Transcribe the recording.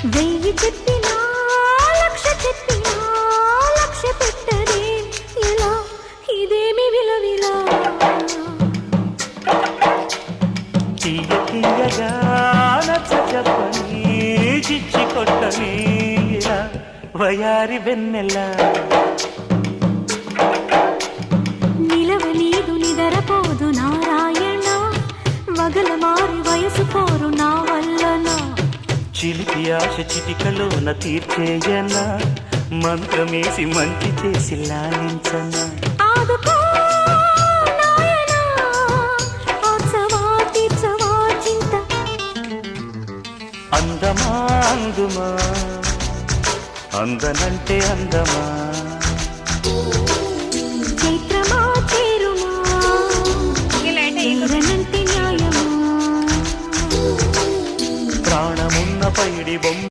వెయ్యి చెప్పినా లక్ష చెప్పినా లక్ష్య పెట్టదే ఇలా ఇదేమి విలవిలా తీయ తీయగా నచ్చ చెప్పని చిచ్చి కొట్టని ఇలా వయారి వెన్నెలా నిలవనీదు నిదరపోదు నారాయణ వగల మారి వయసు పోరు నా వల్లనా చిలిపి ఆశ చిటికలోన తీర్చేయనా మంత్రమేసి మంచి చేసి లాలించనా ఆదుకో నాయనా ఆత్సవా తీర్చవా చింత అందమా అందుమా అందనంటే అందమా చైత్రమా చేరుమా చేరనంటే న్యాయమా ప్రాణమున్న పైడి బొమ్మ